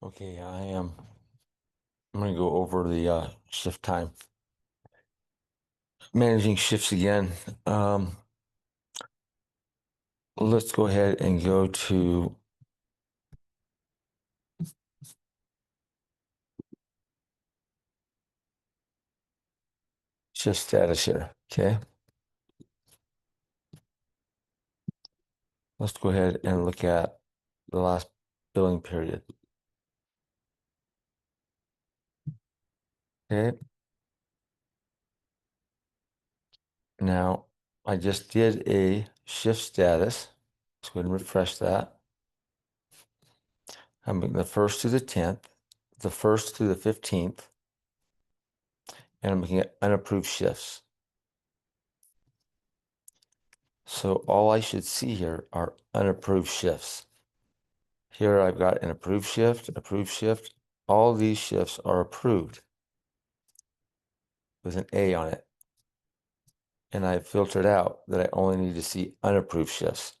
Okay, I'm going to go over the shift time. Managing shifts again. Let's go ahead and go to shift status here. Okay. Let's go ahead and look at the last billing period. Okay. Now, I just did a shift status. Let's go ahead and refresh that. I'm making the 1st to the 10th, the 1st to the 15th, and I'm looking at unapproved shifts. So all I should see here are unapproved shifts. Here I've got an approved shift, approved shift. All these shifts are approved with an A on it. And I've filtered out that I only need to see unapproved shifts.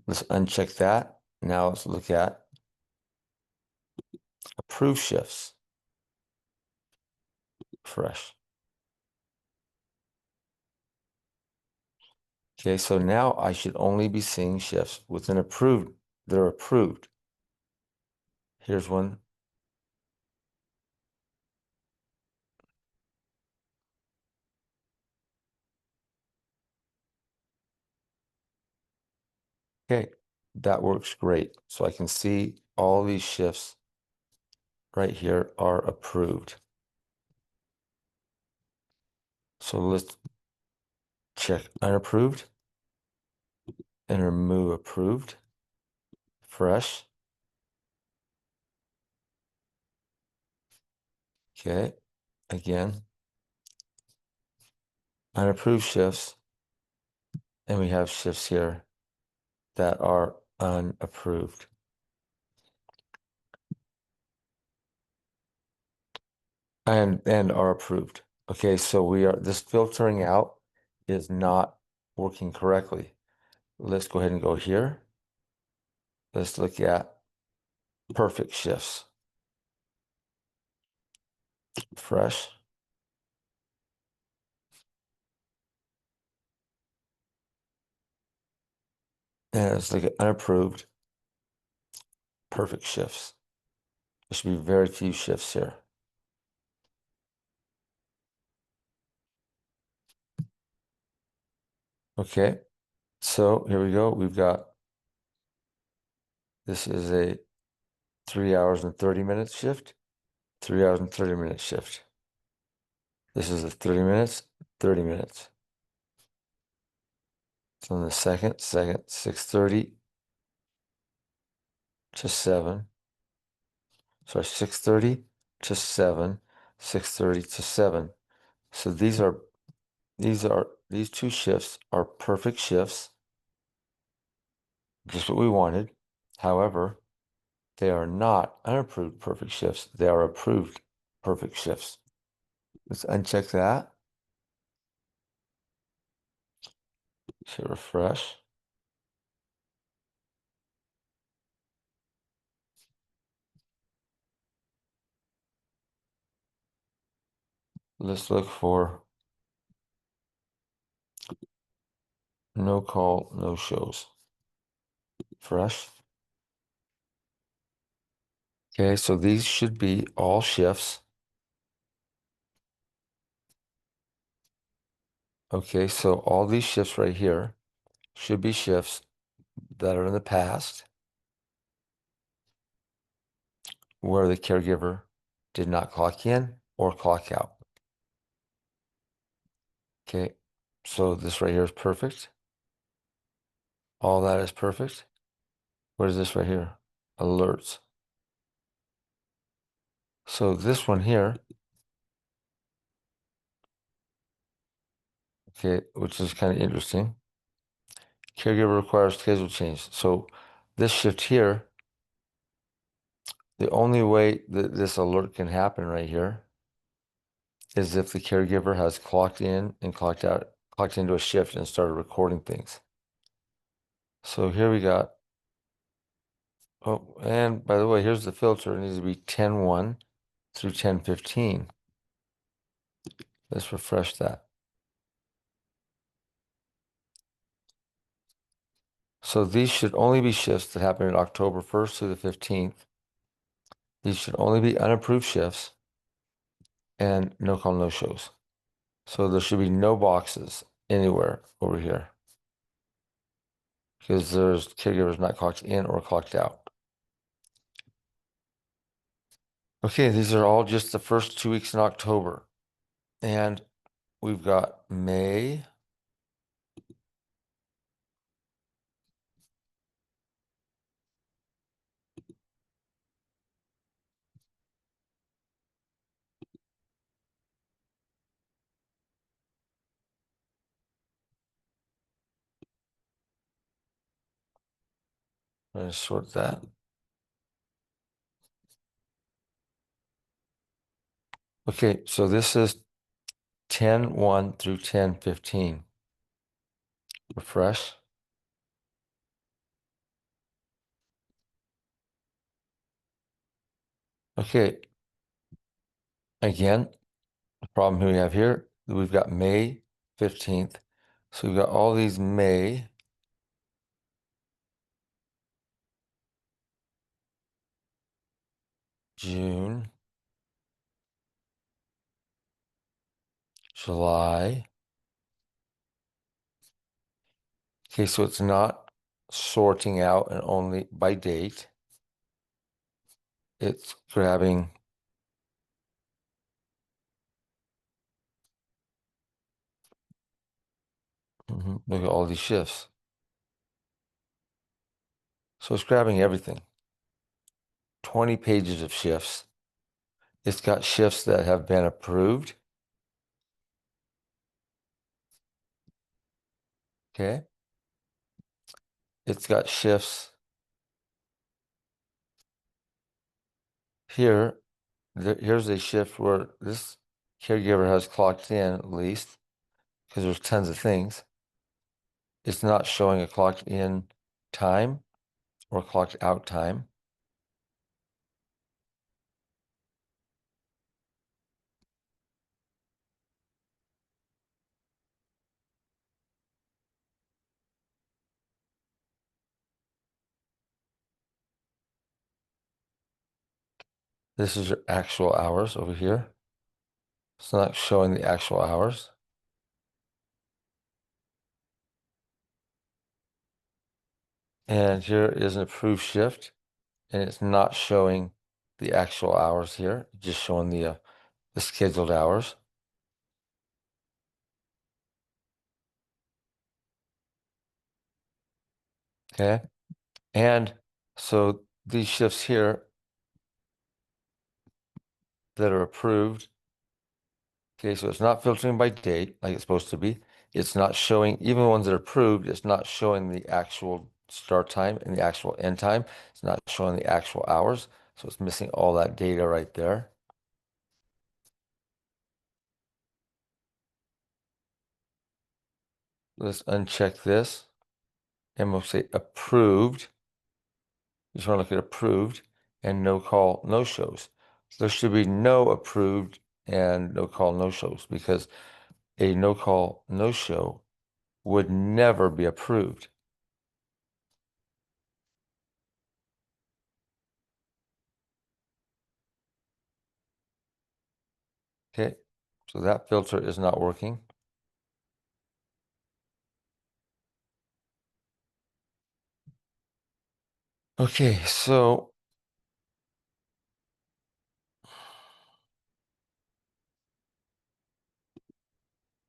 Let's uncheck that. Now let's look at approved shifts. Fresh. Okay, so now I should only be seeing shifts with an approved, that are approved. Here's one. Okay, that works great. So I can see all these shifts right here are approved. So let's check unapproved and remove approved. Fresh. Okay, again, unapproved shifts, and we have shifts here that are unapproved. And are approved. Okay, so this filtering out is not working correctly. Let's go ahead and go here. Let's look at perfect shifts. Fresh. And let's look at unapproved perfect shifts. There should be very few shifts here. Okay, so here we go. We've got, this is a 3 hours and 30 minutes shift, 3 hours and 30 minute shift. This is a 30 minutes, 30 minutes. So on the second, 6:30 to 7. Sorry, 6:30 to 7, 6:30 to 7. So these two shifts are perfect shifts, just what we wanted. However, they are not unapproved perfect shifts. They are approved perfect shifts. Let's uncheck that. So refresh. Let's look for no call, no shows. Fresh. Okay, so these should be all shifts. Okay, so all these shifts right here should be shifts that are in the past where the caregiver did not clock in or clock out. Okay, so this right here is perfect. All that is perfect. What is this right here? Alerts. So this one here, okay, which is kind of interesting. Caregiver requires schedule change. So this shift here, the only way that this alert can happen right here is if the caregiver has clocked in and clocked out, clocked into a shift and started recording things. So here we got Oh, and by the way, here's the filter. It needs to be 10-1 through 10-15. Let's refresh that. So these should only be shifts that happen in October 1st through the 15th. These should only be unapproved shifts and no call, no shows. So there should be no boxes anywhere over here because there's caregivers not clocked in or clocked out. Okay, these are all just the first 2 weeks in October. And we've got May, I'm going to sort that. Okay, so this is 10-1 through 10-15. Refresh. Okay, again, the problem we have here, we've got May 15th. So we've got all these May, June, July. Okay, so it's not sorting out and only by date. It's grabbing look at all these shifts. So it's grabbing everything. 20 pages of shifts. It's got shifts that have been approved. Okay. It's got shifts here. Here's a shift where this caregiver has clocked in at least because there's tons of things. It's not showing a clocked in time or clocked out time. This is your actual hours over here. It's not showing the actual hours. And here is an approved shift, and it's not showing the actual hours here, just showing the scheduled hours. Okay. And so these shifts here that are approved, okay, so it's not filtering by date like it's supposed to be. It's not showing, even the ones that are approved, it's not showing the actual start time and the actual end time. It's not showing the actual hours. So it's missing all that data right there. Let's uncheck this and we'll say approved. You just want to look at approved and no call, no shows. There should be no approved and no call, no shows because a no call, no show would never be approved. Okay, so that filter is not working. Okay, so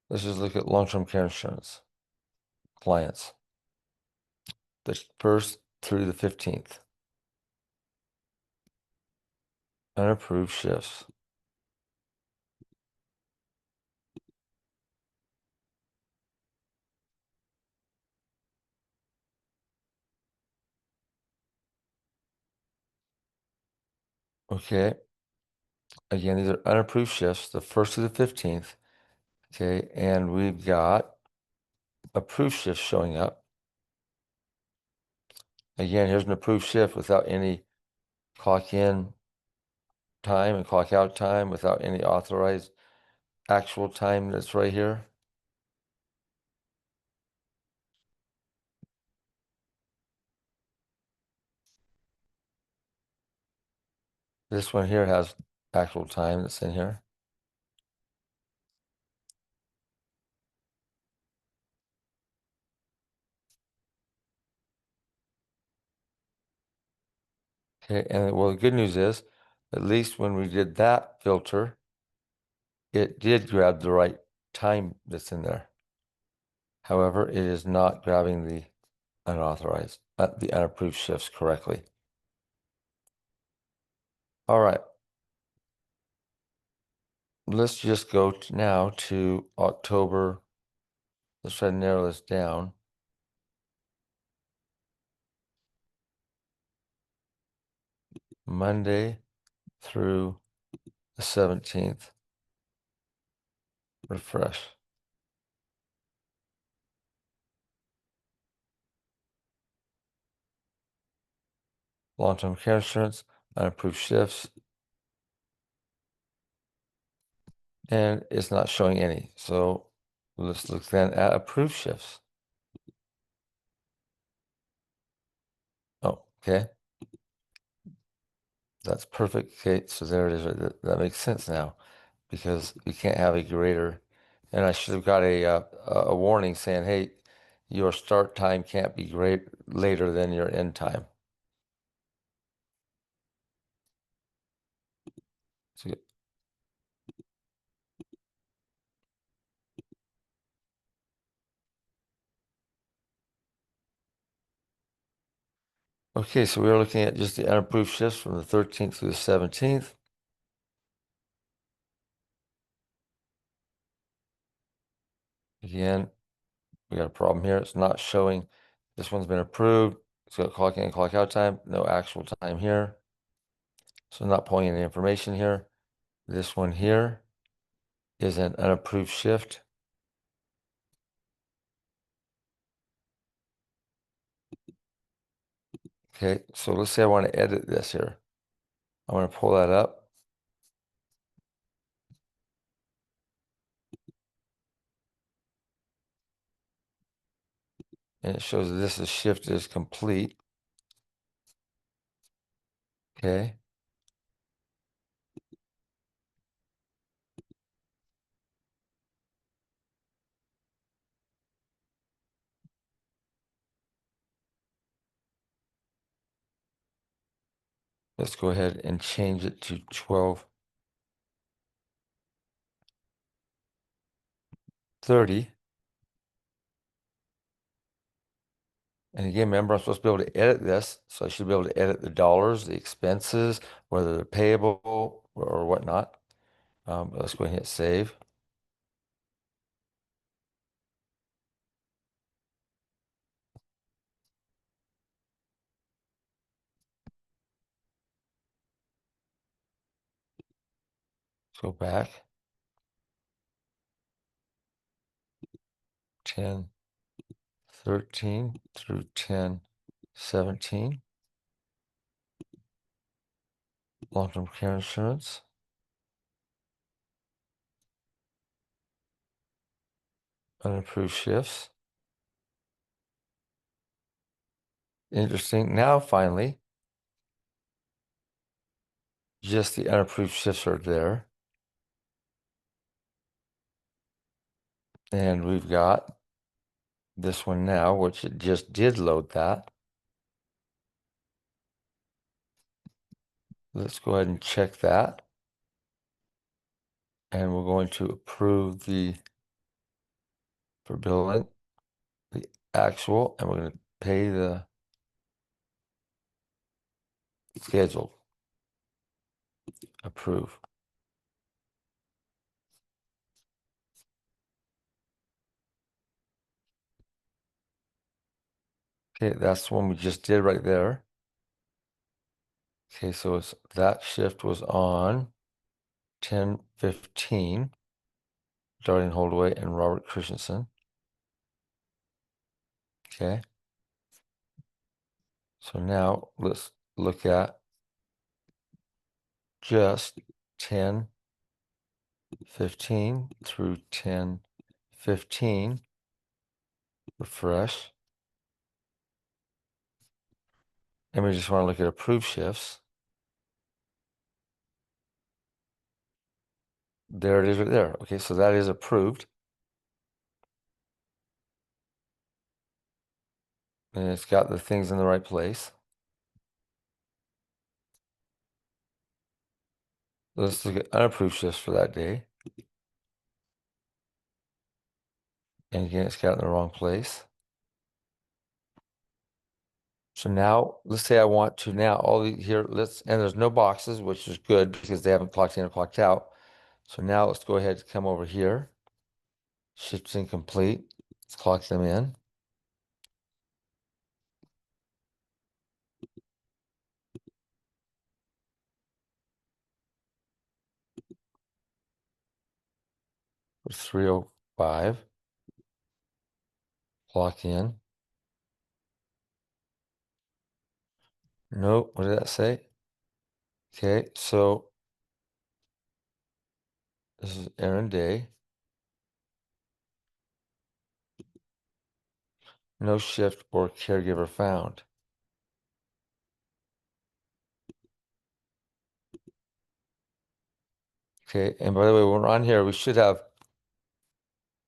let's just look at long-term care insurance clients, the first through the 15th. Unapproved shifts. Okay, again, these are unapproved shifts, the first through the 15th. Okay, and we've got approved shifts showing up. Again, here's an approved shift without any clock in time and clock out time, without any authorized actual time that's right here. This one here has actual time that's in here. Okay, and well, the good news is, at least when we did that filter, it did grab the right time that's in there. However, it is not grabbing the unauthorized, the unapproved shifts correctly. All right. Let's just go now to October. Let's try to narrow this down. Monday through the 17th. Refresh. Long-term care insurance, unapproved shifts, and it's not showing any. So let's look then at approved shifts. Oh, okay. That's perfect. Okay, so there it is. That makes sense now, because you can't have a greater, and I should have got a warning saying, hey, your start time can't be later than your end time. So, okay, so we are looking at just the unapproved shifts from the 13th through the 17th. Again, we got a problem here. It's not showing. This one's been approved. It's got clock in and clock out time. No actual time here. So not pulling any information here. This one here is an unapproved shift. Okay, so let's say I want to edit this here. I want to pull that up. And it shows that this shift is complete. Okay. Let's go ahead and change it to 12:30. And again, remember, I'm supposed to be able to edit this. So I should be able to edit the dollars, the expenses, whether they're payable or whatnot. Let's go ahead and hit save. Let's go back. 10:13 through 10:17. Long-term care insurance. Unapproved shifts. Interesting. Now, finally, just the unapproved shifts are there. And we've got this one now, which it just did load that. Let's go ahead and check that. And we're going to approve for billing, the actual, and we're going to pay the scheduled. Approve. Okay, that's the one we just did right there. Okay, so that shift was on 10:15. Darlene Holdaway and Robert Christensen. Okay. So now let's look at just 10:15 through 10:15. Refresh. And we just want to look at approved shifts. There it is right there. Okay, so that is approved. And it's got the things in the right place. Let's look at unapproved shifts for that day. And again, it's got it in the wrong place. So now let's say I want to now all the here, and there's no boxes, which is good because they haven't clocked in or clocked out. So now let's go ahead and come over here. Shifts incomplete. Let's clock them in. For 3:05. Clock in. Nope. What did that say? Okay, so this is Aaron Day. No shift or caregiver found. Okay, and by the way, when we're on here, we should have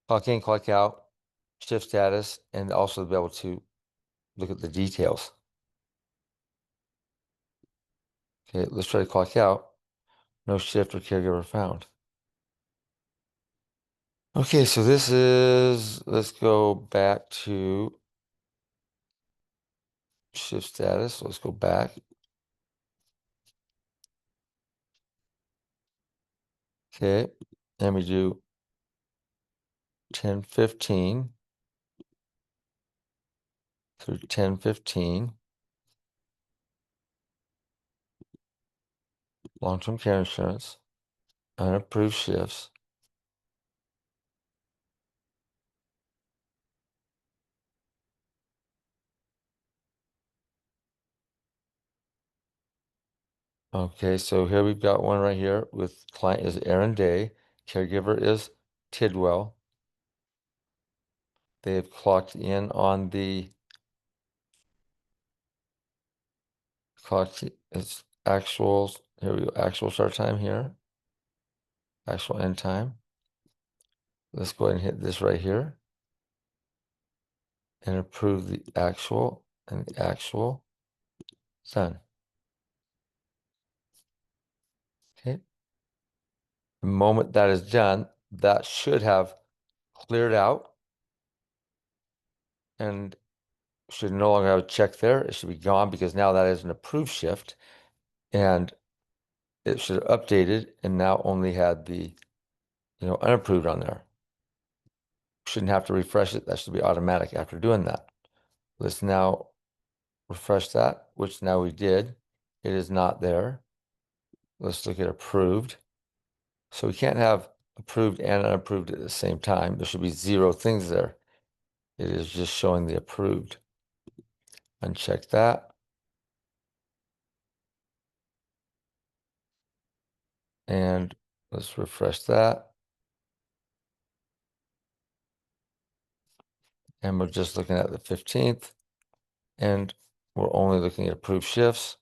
clock in, clock out, shift status, and also be able to look at the details. Okay, let's try to clock out. No shift or caregiver found. Okay, so this is, let's go back to shift status. Let's go back. Okay, and we do 10:15 through 10:15. Long-term care insurance, unapproved shifts. Okay, so here we've got one right here with client is Aaron Day, caregiver is Tidwell. They have clocked in on the it's actual, here we go, actual start time here, actual end time. Let's go ahead and hit this right here and approve the actual and the actual. Done. Okay. The moment that is done, that should have cleared out and should no longer have a check there. It should be gone because now that is an approved shift and it should have updated and now only had the, unapproved on there. Shouldn't have to refresh it. That should be automatic after doing that. Let's now refresh that, which now we did. It is not there. Let's look at approved. So we can't have approved and unapproved at the same time. There should be 0 things there. It is just showing the approved. Uncheck that. And let's refresh that. And we're just looking at the 15th. And we're only looking at approved shifts.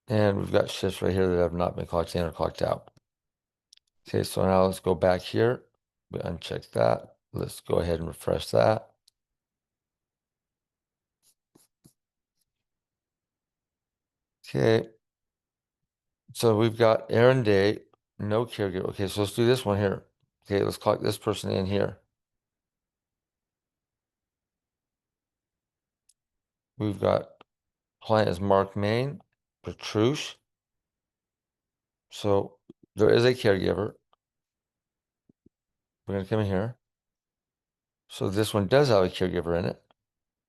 And we've got shifts right here that have not been clocked in or clocked out. Okay, so now let's go back here. We uncheck that. Let's go ahead and refresh that. Okay. So we've got Aaron Day, no caregiver. Okay, so let's do this one here. Okay, let's clock this person in here. We've got client is Mark Main, Petrush. So there is a caregiver. We're going to come in here. So this one does have a caregiver in it.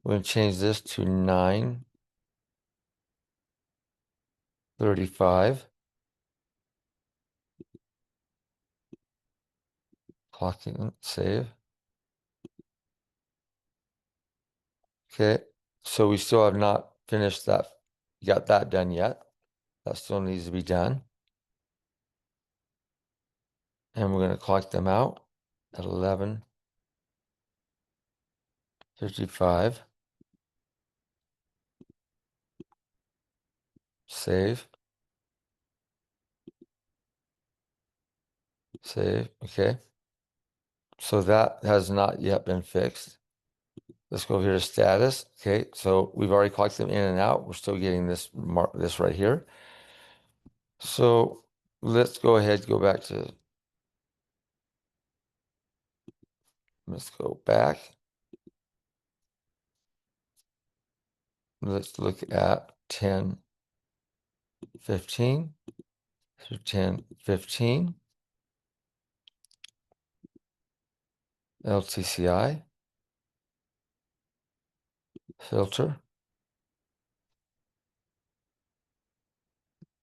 We're going to change this to 9:35. Clock in, save. Okay, so we still have not finished that, got that done yet. That still needs to be done. And we're going to clock them out at 11:55. Save. Save. Okay. So that has not yet been fixed. Let's go here to status. Okay, so we've already clocked them in and out. We're still getting this this right here. So let's go ahead, go back to, let's go back. Let's look at 10:15 through 10:15. LTCI. Filter.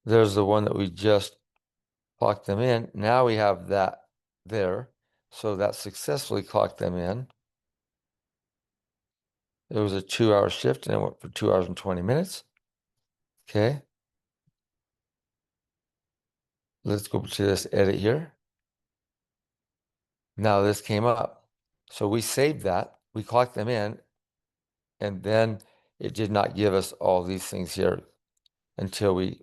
There's the one that we just clocked them in. Now we have that there. So that successfully clocked them in. It was a 2-hour shift and it went for 2 hours and 20 minutes. Okay. Let's go to this edit here. Now this came up. So we saved that, we clocked them in, and then it did not give us all these things here until we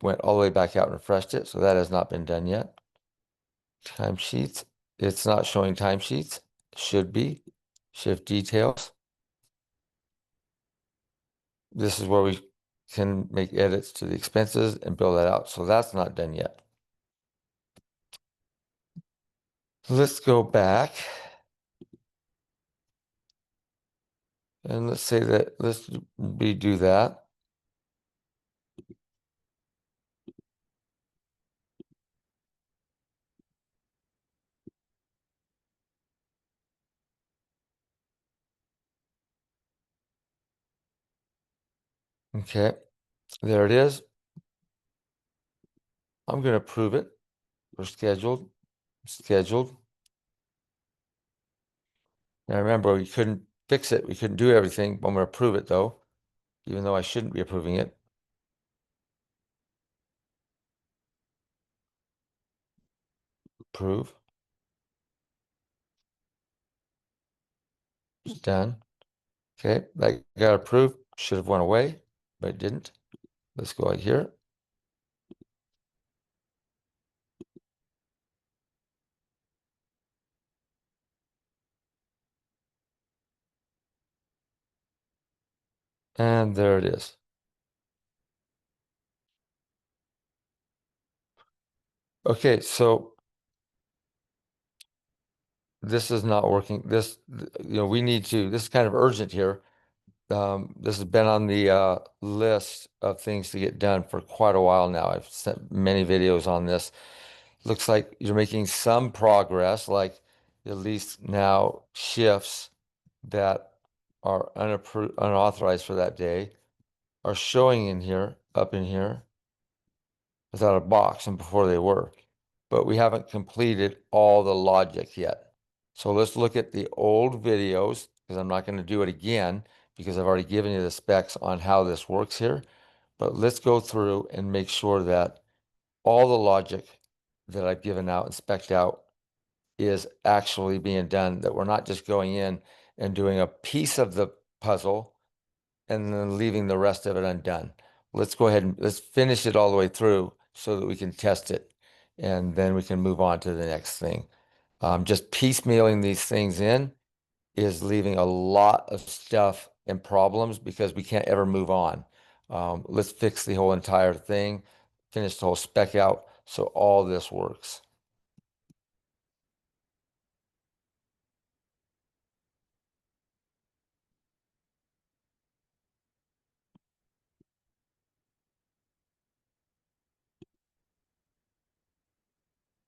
went all the way back out and refreshed it. So that has not been done yet. Timesheets. It's not showing timesheets. Should be. Shift details. This is where we can make edits to the expenses and build that out. So that's not done yet. Let's go back. And let's say that, let's redo that. Okay, there it is. I'm going to approve it. We're scheduled. Now remember, we couldn't fix it. We couldn't do everything. I'm going to approve it though, even though I shouldn't be approving it. Approve. It's done. Okay, that got approved. Should have went away, but it didn't. Let's go right here. And there it is. Okay, so this is not working. This, we need to, this is kind of urgent here. This has been on the list of things to get done for quite a while now. I've sent many videos on this. Looks like you're making some progress, like at least now shifts that are unauthorized for that day are showing in here, up in here, without a box, and before they were. But we haven't completed all the logic yet. So let's look at the old videos, because I'm not going to do it again, because I've already given you the specs on how this works here. But let's go through and make sure that all the logic that I've given out and spec'd out is actually being done, that we're not just going in and doing a piece of the puzzle and then leaving the rest of it undone. Let's go ahead and let's finish it all the way through so that we can test it, and then we can move on to the next thing. Just piecemealing these things in is leaving a lot of stuff and problems because we can't ever move on. Let's fix the whole entire thing, finish the whole spec out so all this works.